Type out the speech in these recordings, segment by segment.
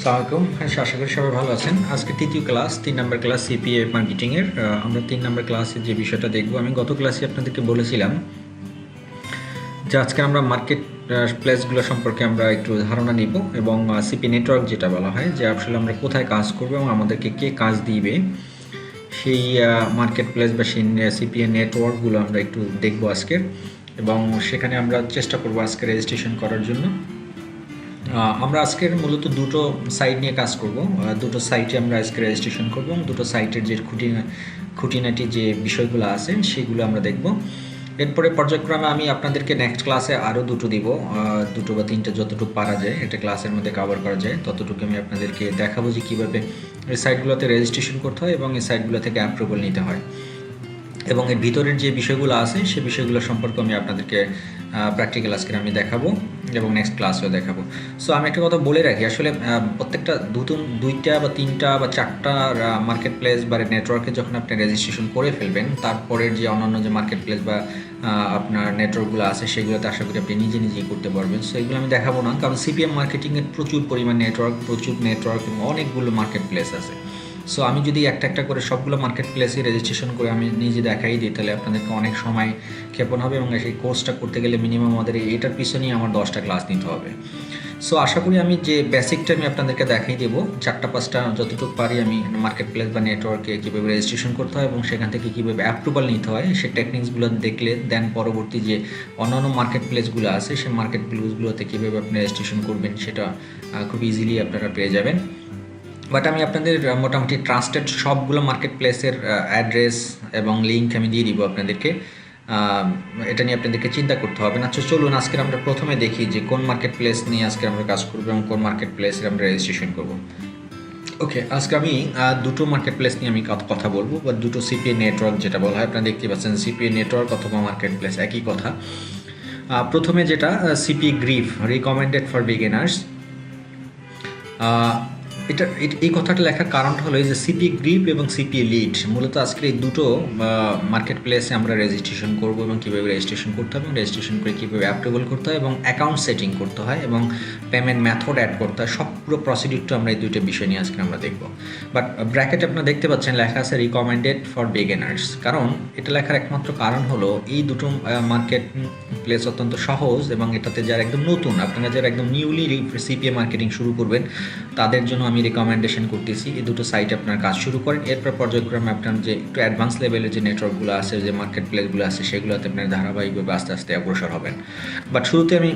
আসসালামাইকুম। হ্যাঁ, আশা করি সবাই ভালো আছেন। আজকে তৃতীয় ক্লাস, ৩ নম্বর ক্লাস সিপিএ মার্কেটিংয়ের। আমরা ৩ নম্বর ক্লাসের যে বিষয়টা দেখব, আমি গত ক্লাসে আপনাদেরকে বলেছিলাম যে আজকে আমরা মার্কেট প্লেসগুলো সম্পর্কে আমরা একটু ধারণা নিব এবং সিপি নেটওয়ার্ক যেটা বলা হয়, যে আসলে আমরা কোথায় কাজ করব এবং আমাদেরকে কে কাজ দিবে, সেই মার্কেট প্লেস বা সেই সিপিএ নেটওয়ার্কগুলো আমরা একটু দেখব আজকের। এবং সেখানে আমরা চেষ্টা করব আজকে রেজিস্ট্রেশন করার জন্য। আমরা আজকের মূলত দুটো সাইট নিয়ে কাজ করব। দুটো সাইটে আমরা আজকে রেজিস্ট্রেশন করব এবং দুটো সাইটের যে খুঁটিনাটি যে বিষয়গুলো আছে সেগুলো আমরা দেখব। এরপরে পর্যায়ক্রমে আমি আপনাদেরকে নেক্সট ক্লাসে আরও দুটো দিব, দুটো বা তিনটে যতটুকু পারা যায়, এটা ক্লাসের মধ্যে কভার করা যায় ততটুকু আমি আপনাদেরকে দেখাবো যে কীভাবে এই সাইটগুলোতে রেজিস্ট্রেশন করতে হয় এবং এই সাইটগুলো থেকে অ্যাপ্রুভাল নিতে হয়, এবং এর ভিতরের যে বিষয়গুলো আছে সেই বিষয়গুলো সম্পর্কে আমি আপনাদেরকে প্র্যাকটিক্যাল আজকে আমি দেখাবো এবং নেক্সট ক্লাসেও দেখাবো। সো আমি একটা কথা বলে রাখি, আসলে প্রত্যেকটা দুইটা বা তিনটা বা চারটা মার্কেট প্লেস বা নেটওয়ার্কে যখন আপনি রেজিস্ট্রেশন করে ফেলবেন, তারপরের যে অন্যান্য যে মার্কেট প্লেস বা আপনার নেটওয়ার্কগুলো আছে সেগুলোতে আশা করি আপনি নিজেই করতে পারবেন। সো এগুলো আমি দেখাবো না, কারণ সিপিএম মার্কেটিংয়ের প্রচুর পরিমাণ প্রচুর নেটওয়ার্ক এবং অনেকগুলো মার্কেট প্লেস আছে। সো আমি যদি একটা করে সবগুলো মার্কেট প্লেসে রেজিস্ট্রেশন করে আমি নিজে দেখাই দিই, তাহলে আপনাদেরকে অনেক সময় ক্ষেপণ হবে এবং সেই কোর্সটা করতে গেলে মিনিমাম আমাদের এটার পিছনেই আমার 10টা ক্লাস নিতে হবে। সো আশা করি আমি যে বেসিকটা আমি আপনাদেরকে দেখাই দেবো, 4-5টা যতটুকু পারি আমি মার্কেট প্লেস বা নেটওয়ার্কে কীভাবে রেজিস্ট্রেশন করতে হয় এবং সেখান থেকে কীভাবে অ্যাপ্রুভাল নিতে হয় সেই টেকনিক্সগুলো দেখলে দেন পরবর্তী যে অন্যান্য মার্কেট প্লেসগুলো আছে সেই মার্কেট প্লেসগুলোতে কীভাবে আপনি রেজিস্ট্রেশন করবেন সেটা খুব ইজিলি আপনারা পেয়ে যাবেন। বাট আমি আপনাদের মোটামুটি ট্রাস্টেড সবগুলো মার্কেট প্লেসের অ্যাড্রেস এবং লিঙ্ক আমি দিয়ে দিব আপনাদেরকে। এটা নিয়ে আপনাদেরকে চিন্তা করতে হবে না। চলুন আজকে আমরা প্রথমে দেখি যে কোন মার্কেট প্লেস নিয়ে আজকে আমরা কাজ করবো এবং কোন মার্কেট প্লেসের আমরা রেজিস্ট্রেশন করব। ওকে, আজকে আমি দুটো মার্কেট প্লেস নিয়ে আমি কথা বলবো, বা দুটো সিপিএ নেটওয়ার্ক যেটা বলা হয়, আপনারা দেখতে পাচ্ছেন সিপিএ নেটওয়ার্ক অথবা মার্কেট প্লেস একই কথা। প্রথমে যেটা CP Grip, recommended for beginners. এই কথাটা লেখার কারণটা হলো যে সিপি গ্রিপ এবং সিপি লিড মূলত আজকে এই দুটো মার্কেট প্লেসে আমরা রেজিস্ট্রেশন করব এবং কীভাবে রেজিস্ট্রেশন করতে হবে এবং রেজিস্ট্রেশন করে কীভাবে অ্যাপ্রুভাল করতে হয় এবং অ্যাকাউন্ট সেটিং করতে হয় এবং পেমেন্ট মেথড অ্যাড করতে হয়, সব পুরো প্রসিডিউরটা আমরা এই দুইটা বিষয় নিয়ে আজকে আমরা দেখব। বাট ব্র্যাকেটে আপনারা দেখতে পাচ্ছেন লেখা আছে রিকমেন্ডেড ফর বিগিনার্স, কারণ এটা লেখার একমাত্র কারণ হলো এই দুটো মার্কেট প্লেস অত্যন্ত সহজ এবং এটাতে যারা একদম নতুন, আপনারা যারা একদম নিউলি সিপিএ মার্কেটিং শুরু করবেন তাদের জন্য আমি রিকমেন্ডেশন করতেছি এই দুটো সাইটে আপনার কাজ শুরু করেন। এরপর পর্যায়ক্রমে আপনার যে একটু অ্যাডভান্স লেভেলের যে নেটওয়ার্কগুলো আছে, যে মার্কেট প্লেসগুলো আছে, সেগুলোতে আপনার ধারাবাহিকভাবে আস্তে আস্তে অগ্রসর হবেন। বাট শুরুতে আমি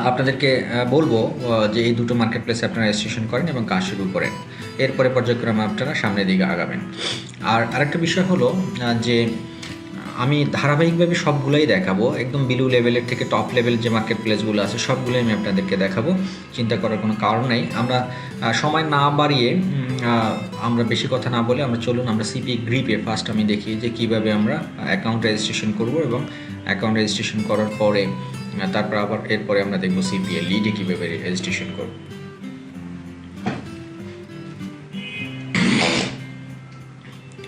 আপনাদেরকে বলবো যে এই দুটো মার্কেট প্লেসে আপনারা রেজিস্ট্রেশন করেন এবং কাজ শুরু করেন, এরপরে পর্যায়ক্রমে আপনারা সামনের দিকে আগাবেন। আর আরেকটা বিষয় হলো যে আমি ধারাবাহিকভাবে সবগুলোই দেখাবো, একদম বিলো লেভেলের থেকে টপ লেভেল যে মার্কেট প্লেসগুলো আছে সবগুলোই আমি আপনাদেরকে দেখাবো, চিন্তা করার কোনো কারণ নেই। আমরা সময় না বাড়িয়ে আমরা বেশি কথা না বলে চলুন আমরা সিপি গ্রিপে ফার্স্ট আমি দেখি যে কীভাবে আমরা অ্যাকাউন্ট রেজিস্ট্রেশন করব এবং অ্যাকাউন্ট রেজিস্ট্রেশন করার পরে তারপর আবার এরপরে আমরা দেখবো সিপিএ লিডে কীভাবে রেজিস্ট্রেশন করব।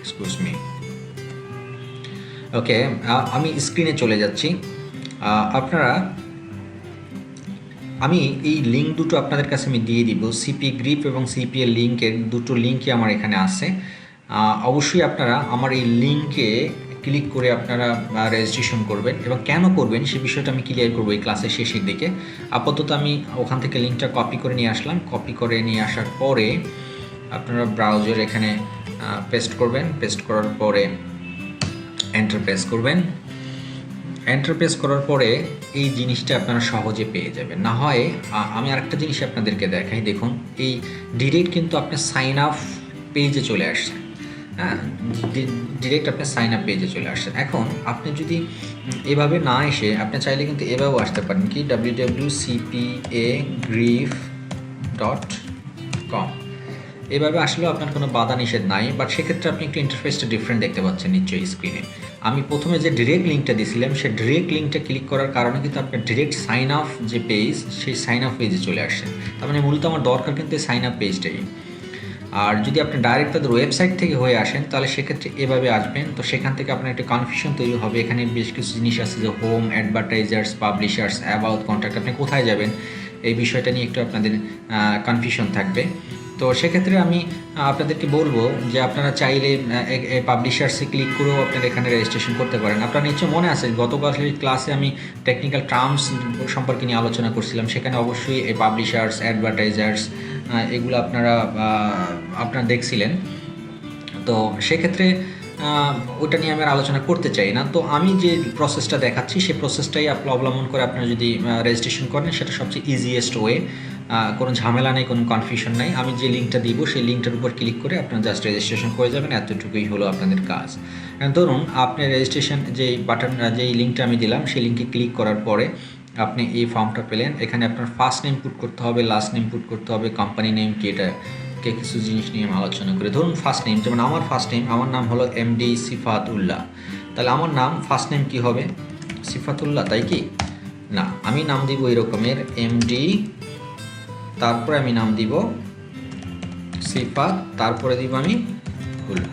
Excuse me. ওকে, আমি স্ক্রিনে চলে যাচ্ছি। আমি এই লিঙ্ক দুটো আপনাদের কাছে আমি দিয়ে দিব, সিপি গ্রিপ এবং সিপিএ লিঙ্কের দুটো লিঙ্কই আমার এখানে আছে। অবশ্যই আপনারা আমার এই লিঙ্কে ক্লিক করে আপনারা রেজিস্ট্রেশন করবেন এবং কেন করবেন সে বিষয়টা আমি ক্লিয়ার করবো এই ক্লাসের শেষের দিকে। আপাতত আমি ওখান থেকে লিঙ্কটা কপি করে নিয়ে আসলাম। কপি করে নিয়ে আসার পরে আপনারা ব্রাউজার এখানে পেস্ট করবেন। পেস্ট করার পরে এন্টার প্রেস করবেন। এন্টার প্রেস করার পরে এই জিনিসটা আপনারা সহজে পেয়ে যাবেন। না হয় আমি আরেকটা জিনিস আপনাদেরকে দেখাই, দেখুন এই ডিরেক্ট কিন্তু আপনি সাইন আপ পেজে চলে আসছেন। হ্যাঁ, ডিরেক্ট আপনি সাইন আপ পেজে চলে আসছেন। এখন আপনি যদি এভাবে না এসে আপনি চাইলে কিন্তু এভাবেও আসতে পারেন, কি www.cpagrief.com, এভাবে আসলেও আপনার কোনো বাধা নিষেধ নাই। বাট সেক্ষেত্রে আপনি একটু ইন্টারফেসটা ডিফারেন্ট দেখতে পাচ্ছেন নিশ্চয়ই স্ক্রিনে। আমি প্রথমে যে ডিরেক্ট লিঙ্কটা দিয়েছিলাম সেই ডিরেক্ট লিঙ্কটা ক্লিক করার কারণে কিন্তু আপনার ডিরেক্ট সাইন আপ যে পেজ সেই সাইন আপ পেজে চলে আসছেন। তার মানে মূলত আমার দরকার কিন্তু এই সাইন আপ পেজটাই। আর যদি আপনি ডাইরেক্ট তাদের ওয়েবসাইট থেকে হয়ে আসেন তাহলে সেক্ষেত্রে এভাবে আসবেন। তো সেখান থেকে আপনার একটা কনফিউশন তৈরি হবে। এখানে বেশ কিছু জিনিস আছে যে home, advertisers, publishers, about, contact, আপনি কোথায় যাবেন এই বিষয়টা নিয়ে একটু আপনাদের কনফিউশন থাকবে। তো সেক্ষেত্রে আমি আপনাদেরকে বলবো যে আপনারা চাইলে পাবলিশার্সে ক্লিক করেও আপনারা এখানে রেজিস্ট্রেশন করতে পারেন। আপনার নিশ্চয় মনে আছে গতকালের ক্লাসে আমি টেকনিক্যাল টার্মস সম্পর্কে নিয়ে আলোচনা করছিলাম, সেখানে অবশ্যই এই পাবলিশার্স, অ্যাডভার্টাইজার্স এগুলো আপনারা দেখছিলেন। তো সেক্ষেত্রে ওটা নিয়ে আমি আলোচনা করতে চাই না। তো আমি যে প্রসেসটা দেখাচ্ছি সেই প্রসেসটাই অবলম্বন করে আপনারা যদি রেজিস্ট্রেশন করেন সেটা সবচেয়ে ইজিয়েস্ট ওয়ে, কোনো ঝামেলা নেই, কোনো কনফিউশন নাই। আমি যে লিঙ্কটা দিব সেই লিঙ্কটার উপর ক্লিক করে আপনারা জাস্ট রেজিস্ট্রেশন করে যাবেন, এতটুকুই হলো আপনাদের কাজ। ধরুন আপনি রেজিস্ট্রেশন যেই বাটন, যেই লিঙ্কটা আমি দিলাম সেই লিঙ্কে ক্লিক করার পরে আপনি এই ফর্মটা পেলেন। এখানে আপনার ফার্স্ট নেম পুট করতে হবে, লাস্ট নেম পুট করতে হবে, কোম্পানি নেম কি, এটা কিছু জিনিস নিয়ে আমি আলোচনা করি। ধরুন ফার্স্ট নেম, যেমন আমার ফার্স্ট নেম, আমার নাম হলো এমডি সিফাতুল্লাহ। তাহলে আমার নাম ফার্স্ট নেম কি হবে? সিফাতুল্লাহ, তাই কি না? আমি নাম দিব এরকমের এমডি, তারপরে আমি নাম দিব সিফাত, তারপরে দিব আমি উল্লাহ।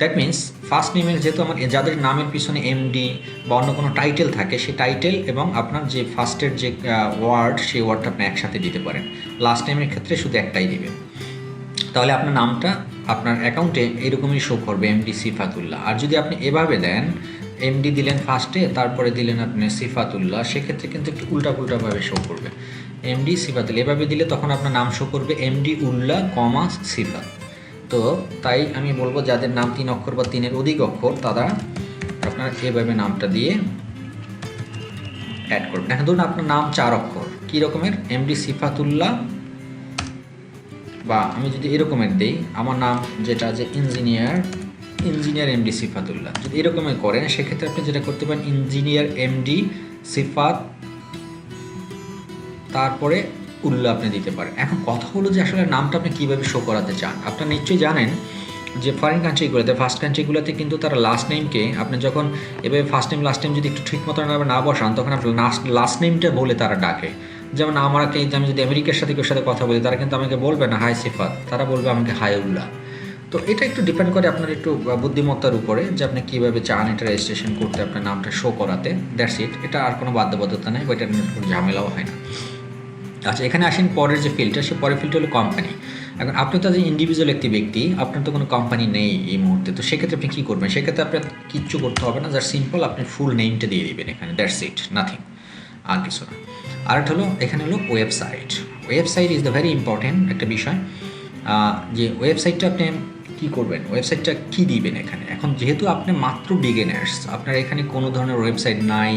দ্যাট মিনস ফার্স্ট নেমের যেহেতু আমার যাদের নামের পিছনে এমডি বা অন্য কোনো টাইটেল থাকে, সেই টাইটেল এবং আপনার যে ফার্স্টের যে ওয়ার্ড, সেই ওয়ার্ডটা আপনি একসাথে দিতে পারেন। লাস্ট নেমের ক্ষেত্রে শুধু একটাই দিবেন। তাহলে আপনার নামটা আপনার অ্যাকাউন্টে এরকমই শো করবে, এমডি সিফাতুল্লাহ। আর যদি আপনি এভাবে দেন, এমডি দিলেন ফার্স্টে, তারপরে দিলেন আপনি সিফাতুল্লাহ, সেক্ষেত্রে কিন্তু একটু উল্টাপুল্টাভাবে শো করবে। এমডি সিফাতুল্লাহ এভাবে দিলে তখন আপনার নাম শো করবে এমডি উল্লাহ কমা সিফাত। তো তাই আমি বলবো যাদের নাম 3 অক্ষর বা 3-এর অধিক অক্ষর, তারা আপনার এভাবে নামটা দিয়ে অ্যাড করবেন। এখন ধরুন আপনার নাম 4 অক্ষর, কী রকমের? এমডি সিফাতুল্লাহ, বা আমি যদি এরকমের দিই, আমার নাম যেটা যে ইঞ্জিনিয়ার এমডি সিফাতুল্লাহ, যদি এরকমের করেন সেক্ষেত্রে আপনি যেটা করতে পারেন, ইঞ্জিনিয়ার এমডি সিফাত তারপরে উল্লাহ আপনি দিতে পারেন। এখন কথা হলো যে আসলে নামটা আপনি কীভাবে শো করাতে চান। আপনারা নিশ্চয়ই জানেন যে ফরেন কান্ট্রিগুলোতে, ফার্স্ট কান্ট্রিগুলোতে কিন্তু তারা লাস্ট নেমকে আপনি যখন এভাবে ফার্স্ট নেম লাস্ট নেম যদি একটু ঠিক মতো না বসান, তখন আপনার লাস্ট নেমটা বলে তারা ডাকে। যেমন আমাকে, আমি যদি আমেরিকার সাথে কেউ সাথে কথা বলি, তারা কিন্তু আমাকে বলবে না হাই সিফাত, তারা বলবে আমাকে হাই উল্লাহ। তো এটা একটু ডিপেন্ড করে আপনার একটু বুদ্ধিমত্তার উপরে যে আপনি কীভাবে চান এটা রেজিস্ট্রেশন করতে, আপনার নামটা শো করাতে। দ্যাটস ইট, এটা আর কোনো বাধ্যবাধকতা নেই, বা এটা কোনো ঝামেলাও হয় না। আচ্ছা, এখানে আসেন পরের যে ফিল্ডটা, সে পরের ফিল্ডটা হলো কোম্পানি। এখন আপনি তো যে ইন্ডিভিজুয়াল একটি ব্যক্তি, আপনার তো কোনো কোম্পানি নেই এই মুহূর্তে, তো সেক্ষেত্রে আপনি কী করবেন? সেক্ষেত্রে আপনার কিচ্ছু করতে হবে না, জাস্ট সিম্পল আপনি ফুল নেমটা দিয়ে দিবেন এখানে, দ্যাটস ইট, নাথিং, আর কিছু না। আরেকটা হলো এখানে হলো website. Website is the very important একটা বিষয়, যে ওয়েবসাইটটা আপনি কী করবেন, ওয়েবসাইটটা কী দিবেন এখানে। এখন যেহেতু আপনি মাত্র বিগিনার্স, আপনার এখানে কোনো ধরনের ওয়েবসাইট নাই,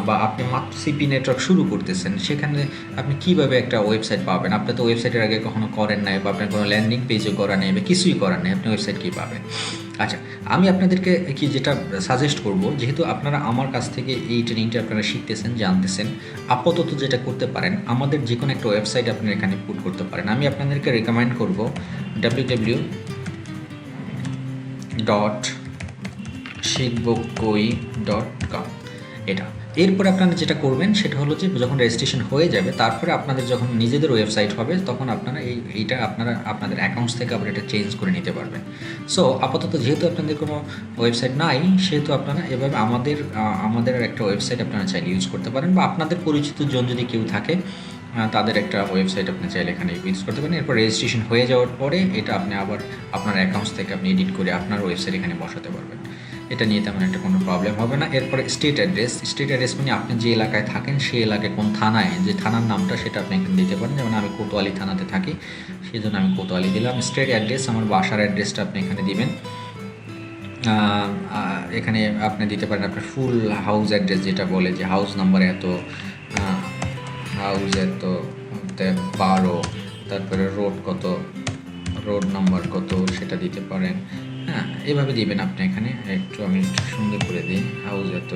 বা আপনি মাত্র সিপি নেটওয়ার্ক শুরু করতেছেন, সেখানে আপনি কীভাবে একটা ওয়েবসাইট পাবেন? আপনি তো ওয়েবসাইটের আগে কখনো করেন নাই, বা আপনার কোনো ল্যান্ডিং পেজও করা নেই, বা কিছুই করার নেই, আপনি ওয়েবসাইট কী পাবেন? আচ্ছা, আমি আপনাদেরকে কি যেটা সাজেস্ট করব, যেহেতু আপনারা আমার কাছ থেকে এই ট্রেনিংটা আপনারা শিখতেছেন, জানতেছেন, আপাতত যেটা করতে পারেন, আমাদের যে কোনো একটা ওয়েবসাইট আপনারা এখানে পুট করতে পারেন। আমি আপনাদেরকে রেকমেন্ড করব www.শিখবকই.com, এটা। এরপরে আপনারা যেটা করবেন সেটা হলো যে যখন রেজিস্ট্রেশন হয়ে যাবে, তারপরে আপনাদের যখন নিজেদের ওয়েবসাইট হবে, তখন আপনারা এইটা আপনাদের অ্যাকাউন্টস থেকে আবার এটা চেঞ্জ করে নিতে পারবেন। সো আপাতত যেহেতু আপনাদের কোনো ওয়েবসাইট নাই, সেহেতু আপনারা এভাবে আমাদের একটা ওয়েবসাইট আপনারা চাইলে ইউজ করতে পারেন, বা আপনাদের পরিচিত জন যদি কেউ থাকে, তাদের একটা ওয়েবসাইট আপনি চাইলে এখানে ইউজ করতে পারেন। এরপর রেজিস্ট্রেশন হয়ে যাওয়ার পরে এটা আপনি আবার আপনার অ্যাকাউন্টস থেকে আপনি এডিট করে আপনার ওয়েবসাইট এখানে বসাতে পারবেন। এটা নিয়ে তেমন একটা কোনো প্রবলেম হবে না। এরপরে স্টেট অ্যাড্রেস মানে আপনি যে এলাকায় থাকেন সেই এলাকায় কোন থানায়, যে থানার নামটা সেটা আপনি এখানে দিতে পারেন। যেমন আমি কোতোয়ালি থানাতে থাকি, সেই জন্য আমি কোতোয়ালি দিলাম। স্টেট অ্যাড্রেস, আমার বাসার অ্যাড্রেসটা আপনি এখানে দিবেন। এখানে আপনি দিতে পারেন আপনার ফুল হাউস অ্যাড্রেস, যেটা বলে যে হাউস নাম্বার এত, হাউস এত 12, তারপরে রোড নাম্বার কত, সেটা দিতে পারেন। হ্যাঁ, এভাবে দিবেন আপনি এখানে। আমি একটু সুন্দর করে দিই, হাউস এত,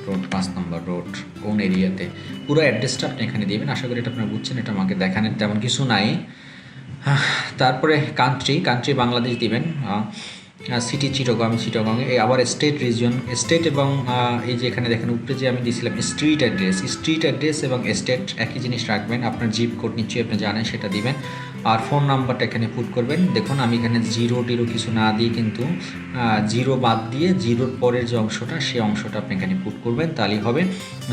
রোড 5 নম্বর রোড, কোন এরিয়াতে, পুরো অ্যাড্রেসটা আপনি এখানে দিবেন। আশা করি এটা আপনারা বুঝছেন, এটা আমাকে দেখানোর তেমন কিছু নাই। তারপরে কান্ট্রি বাংলাদেশ দিবেন, সিটি চিটাগং, এই আবার স্টেট এবং এই যে এখানে দেখেন উপরে যে আমি দিয়েছিলাম স্ট্রিট অ্যাড্রেস এবং স্টেট একই জিনিস রাখবেন। আপনার জিপ কোড নিশ্চয়ই আপনি জানেন, সেটা দিবেন। আর ফোন নাম্বারটা এখানে পুট করবেন। দেখুন আমি এখানে জিরো টিরো কিছু না দিয়ে কিন্তু জিরো বাদ দিয়ে জিরোর পরের যে অংশটা সেই অংশটা আপনি এখানে পুট করবেন, তাহলেই হবে।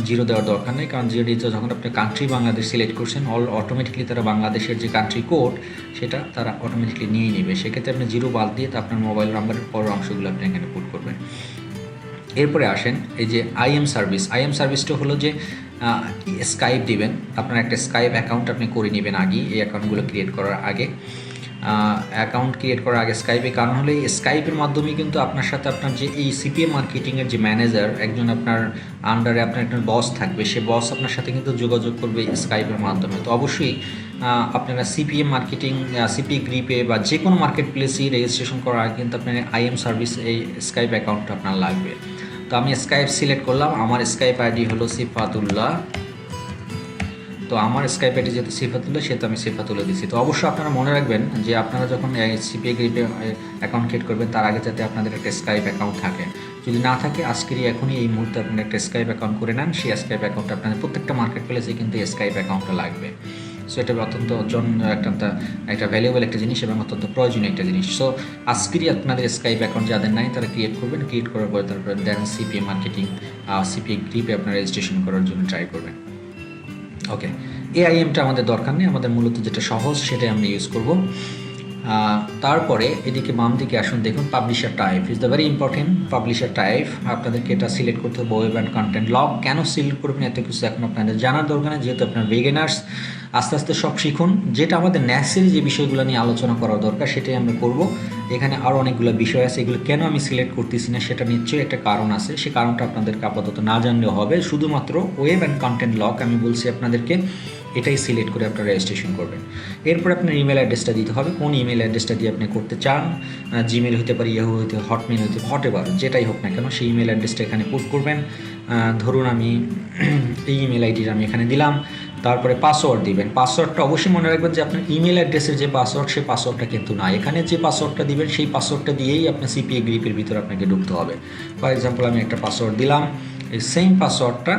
জিরো দেওয়ার দরকার নেই, কারণ জিরো যখন আপনি কান্ট্রি বাংলাদেশ সিলেক্ট করছেন অটোমেটিকলি তারা বাংলাদেশের যে কান্ট্রি কোড সেটা তারা অটোমেটিকলি নিয়ে নেবে। সেক্ষেত্রে আপনি জিরো বাদ দিয়ে আপনার মোবাইল নাম্বারের পরের অংশগুলো আপনি এখানে পুট করবেন। এরপরে আসেন এই যে আইএম সার্ভিসটা হলো যে স্কাইপ দিবেন। আপনার একটা স্কাইপ অ্যাকাউন্ট আপনি করে নেবেন আগে, এই অ্যাকাউন্টগুলো ক্রিয়েট করার আগে। অ্যাকাউন্ট ক্রিয়েট করার আগে স্কাইপে, কারণ হলে এই স্কাইপের মাধ্যমে কিন্তু আপনার সাথে আপনার যে এই সিপিএ মার্কেটিংয়ের যে ম্যানেজার, একজন আপনার আন্ডারে আপনার একটা বস থাকবে, সে বস আপনার সাথে কিন্তু যোগাযোগ করবে স্কাইপের মাধ্যমে। তো অবশ্যই আপনারা সিপিএ মার্কেটিং, সিপিএ গ্রিপে বা যে কোনো মার্কেট প্লেসেই রেজিস্ট্রেশন করার আগে কিন্তু আপনার আইএম সার্ভিস এই স্কাইপ অ্যাকাউন্টটা আপনার লাগবে। তো আমি স্কাইপ সিলেক্ট করলাম, আমার স্কাইপ আইডি হলো সিফাতুল্লাহ। তো আমার স্কাইপ আইডি যেহেতু সিফাতুল্লাহ, সেহেতু আমি সিফাতুল্লাহ দিচ্ছি। তো অবশ্যই আপনারা মনে রাখবেন যে আপনারা যখন সিপিএ গ্রিপে অ্যাকাউন্ট ক্রিয়েট করবেন তার আগে যাতে আপনাদের একটা স্কাইপ অ্যাকাউন্ট থাকে। যদি না থাকে আজকেরই এখনই এই মুহূর্তে আপনারা একটা স্কাইপ অ্যাকাউন্ট করে নেন। সেই স্কাইপ অ্যাকাউন্টটা আপনাদের প্রত্যেকটা মার্কেট প্লেসে কিন্তু স্কাইপ অ্যাকাউন্টটা লাগবে। সো এটা অত্যন্ত একটা ভ্যালুয়েবল একটা জিনিস এবং অত্যন্ত প্রয়োজনীয় একটা জিনিস। সো আজকেরই আপনাদের স্কাইপ অ্যাকাউন্ট যাদের নাই তারা ক্রিয়েট করবেন, ক্রিয়েট করার পরে তারপরে দেন সিপিএ মার্কেটিং, সিপিএ গ্রিপে আপনারা রেজিস্ট্রেশন করার জন্য ট্রাই করবেন। ওকে, এআইএমটা আমাদের দরকার নেই, আমাদের মূলত যেটা সহজ সেটাই আমরা ইউজ করব। তারপরে এদিকে বাম দিকে আসুন, দেখুন publisher type is the very important. Publisher type আপনাদেরকে এটা সিলেক্ট করতে হবে, ওয়েব অ্যান্ড কন্টেন্ট লগ। কেন সিলেক্ট করবেন এত কিছু এখন আপনাদের জানার দরকার নেই, যেহেতু আপনার বিগিনার্স। আস্তে আস্তে সব শিখুন। যেটা আমাদের ন্যাসেরি যে বিষয়গুলো নিয়ে আলোচনা করা দরকার সেটাই আমরা করব। এখানে আরও অনেকগুলো বিষয় আছে, এগুলো কেন আমি সিলেক্ট করতেছি না সেটা নিশ্চয়ই একটা কারণ আছে। সে কারণটা আপনাদেরকে আপাতত না জানলেও হবে। শুধুমাত্র ওয়েব অ্যান্ড কন্টেন্ট লগ আমি বলছি আপনাদেরকে, এটাই সিলেক্ট করে আপনারা রেজিস্ট্রেশন করবেন। এরপর আপনার ইমেল অ্যাড্রেসটা দিতে হবে, কোন ইমেল অ্যাড্রেসটা দিয়ে আপনি করতে চান। জিমেল হতে পারে, ইয়াহু হতে, হটমেল হতে, হটেভার যেটাই হোক না কেন সেই ইমেল অ্যাড্রেসটা এখানে পুট করবেন। ধরুন আমি এই ইমেল আইডিটা আমি এখানে দিলাম। তারপরে পাসওয়ার্ড দিবেন। পাসওয়ার্ডটা অবশ্যই মনে রাখবেন যে আপনার ইমেল অ্যাড্রেসের যে পাসওয়ার্ড সেই পাসওয়ার্ডটা কিন্তু না, এখানে যে পাসওয়ার্ডটা দিবেন সেই পাসওয়ার্ডটা দিয়েই আপনার সিপিএ গ্রিপের ভিতরে আপনাকে ঢুকতে হবে। ফর এক্সাম্পল আমি একটা পাসওয়ার্ড দিলাম, এই সেম পাসওয়ার্ডটা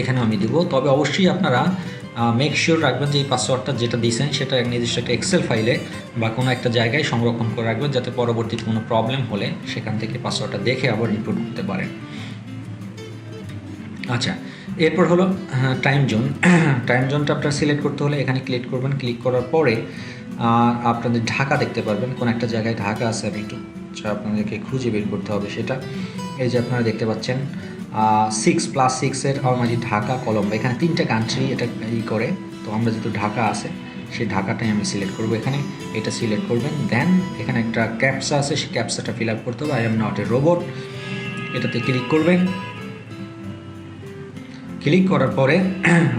এখানে আমি দিব। তবে অবশ্যই আপনারা মেক শিওর রাখবেন যে এই পাসওয়ার্ডটা যেটা দিয়েছেন সেটা নির্দিষ্ট একটা এক্সেল ফাইলে বা কোনো একটা জায়গায় সংরক্ষণ করে রাখবেন, যাতে পরবর্তীতে কোনো প্রবলেম হলে সেখান থেকে পাসওয়ার্ডটা দেখে আবার ইনপুট করতে পারেন। আচ্ছা, এরপর হলো টাইম জোন। টাইম জোনটা আপনার সিলেক্ট করতে হলে এখানে ক্লিক করবেন। ক্লিক করার পরে আপনাদের ঢাকা দেখতে পারবেন, কোন একটা জায়গায় ঢাকা আছে, আমি একটু আপনাদেরকে খুঁজে বের করতে হবে সেটা। এই যে আপনারা দেখতে পাচ্ছেন 6+6 অলমাঝি ঢাকা, কলম্বো, এখানে 3টা কান্ট্রি এটা করে। তো আমরা যেহেতু ঢাকা আছে সেই ঢাকাটাই আমি সিলেক্ট করব। এখানে এটা সিলেক্ট করবেন। দেন এখানে একটা ক্যাপসা আছে, সেই ক্যাপসাটা ফিল আপ করতে হবে। I am not a robot, এটাতে ক্লিক করবেন। ক্লিক করার পরে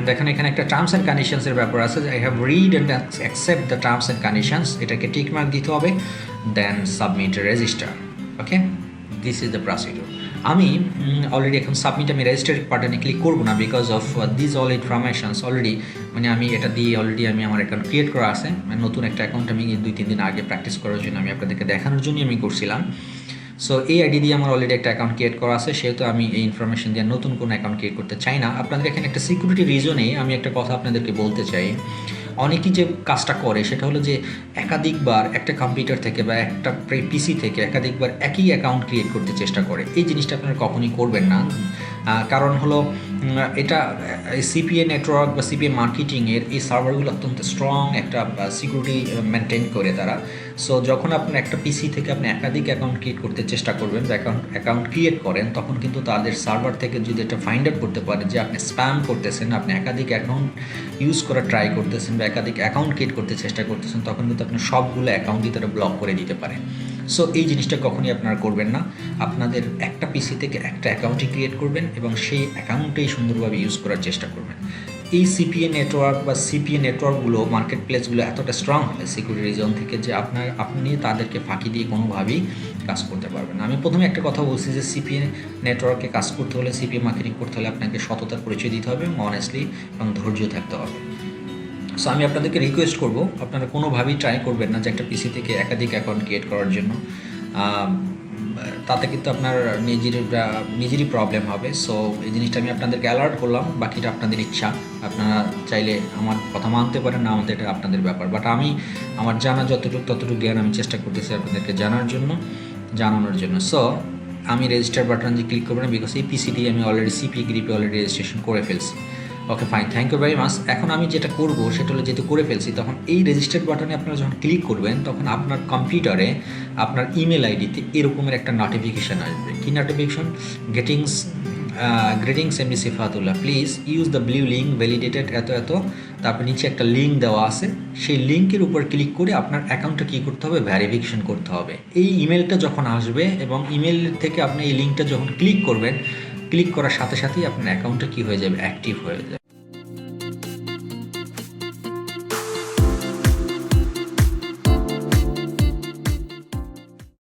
দেখেন এখানে একটা টার্মস অ্যান্ড কন্ডিশনসের ব্যাপার আছে, I have read and accept the terms and conditions, এটাকে টিক মার্ক দিতে হবে। Then submit register. Okay, this is the procedure. আমি অলরেডি এখন সাবমিট, আমি রেজিস্টার বাটনে ক্লিক করবো না, because of this all informations already, মানে আমি এটা দিয়ে অলরেডি আমি আমার অ্যাকাউন্ট ক্রিয়েট করা আছে। মানে নতুন একটা অ্যাকাউন্ট আমি 2-3 দিন আগে প্র্যাকটিস করার জন্য আমি আপনাদেরকে দেখানোর জন্যই আমি করছিলাম। সো এই আইডি দিয়ে আমার অলরেডি একটা অ্যাকাউন্ট ক্রিয়েট করা আছে, সেহেতু আমি এই ইনফরমেশন দিয়ে নতুন কোনো অ্যাকাউন্ট ক্রিয়েট করতে চাই না। আপনাদের এখানে একটা সিকিউরিটি রিজনে আমি একটা কথা আপনাদেরকে বলতে চাই। অনেকেই যে কাজটা করে সেটা হলো যে একাধিকবার একটা কম্পিউটার থেকে বা একটা পিসি থেকে একাধিকবার একই অ্যাকাউন্ট ক্রিয়েট করতে চেষ্টা করে। এই জিনিসটা আপনারা কখনই করবেন না। কারণ হলো এটা সিপিএ নেটওয়ার্ক বা সিপিএ মার্কেটিংয়ের এই সার্ভারগুলো অত্যন্ত স্ট্রং একটা সিকিউরিটি মেনটেন করে তারা। সো যখন আপনার একটা পিসি থেকে আপনি একাধিক অ্যাকাউন্ট ক্রিয়েট করতে চেষ্টা করবেন বা অ্যাকাউন্ট ক্রিয়েট করেন, তখন কিন্তু তাদের সার্ভার থেকে যদি এটা ফাইন্ড আউট করতে পারে যে আপনি স্প্যাম করতেছেন, আপনি একাধিক অ্যাকাউন্ট ইউজ করা ট্রাই করতেছেন বা একাধিক অ্যাকাউন্ট ক্রিয়েট করতে চেষ্টা করতেছেন, তখন কিন্তু আপনি সবগুলো অ্যাকাউন্টই তারা ব্লক করে দিতে পারে। সো এই জিনিসটা কখনই আপনারা করবেন না। আপনাদের একটা পিসি থেকে একটা অ্যাকাউন্টই ক্রিয়েট করবেন এবং সেই অ্যাকাউন্টেই সুন্দরভাবে ইউজ করার চেষ্টা করবেন। এই সিপিএ নেটওয়ার্ক বা সিপিএ নেটওয়ার্কগুলো, মার্কেট প্লেসগুলো এতটা স্ট্রং হয় সিকিউরিটি রিজন থেকে যে আপনি তাদেরকে ফাঁকি দিয়ে কোনোভাবেই কাজ করতে পারবেন না। আমি প্রথমে একটা কথা বলছি যে সিপিএ নেটওয়ার্কে কাজ করতে হলে, সিপিএ মার্কেটিং করতে হলে আপনাকে সততার পরিচয় দিতে হবে এবং অনেস্টলি এবং ধৈর্য থাকতে হবে। সো আমি আপনাদেরকে রিকোয়েস্ট করব, আপনারা কোনোভাবেই ট্রাই করবেন না যে একটা পিসি থেকে একাধিক অ্যাকাউন্ট ক্রিয়েট করার জন্য। তাতে কিন্তু আপনার নিজেরই প্রবলেম হবে। সো এই জিনিসটা আমি আপনাদেরকে অ্যালার্ট করলাম, বাকিটা আপনাদের ইচ্ছা। আপনারা চাইলে আমার কথা মানতে পারেন, না মানতে, এটা আপনাদের ব্যাপার। বাট আমি আমার জানা ততটুকু জ্ঞান আমি চেষ্টা করতেছি আপনাদেরকে জানানোর জন্য। সো আমি রেজিস্টার বাটন যে ক্লিক করবো না, বিকজ এই পিসি দিয়ে আমি অলরেডি সিপি গ্রিপে অলরেডি রেজিস্ট্রেশন করে ফেলছি। Okay fine, thank you very much. এখন আমি যেটা করবো সেটা হলো, যেহেতু করে ফেলছি, তখন এই রেজিস্টার্ড বাটনে আপনারা যখন ক্লিক করবেন তখন আপনার কম্পিউটারে আপনার ইমেল আইডিতে এরকমের একটা নোটিফিকেশান আসবে। কি notification? Greetings MD Sifatullah, please use the blue link validated এত। তারপর নিচে একটা লিঙ্ক দেওয়া আছে, সেই লিঙ্কের উপর ক্লিক করে আপনার অ্যাকাউন্টটা কী করতে হবে? ভ্যারিফিকেশন করতে হবে। এই ইমেলটা যখন আসবে এবং ইমেল থেকে আপনি এই লিঙ্কটা যখন ক্লিক করবেন, ক্লিক করার সাথে সাথেই আপনার অ্যাকাউন্টটা কী হয়ে যাবে? অ্যাক্টিভ হয়ে যাবে।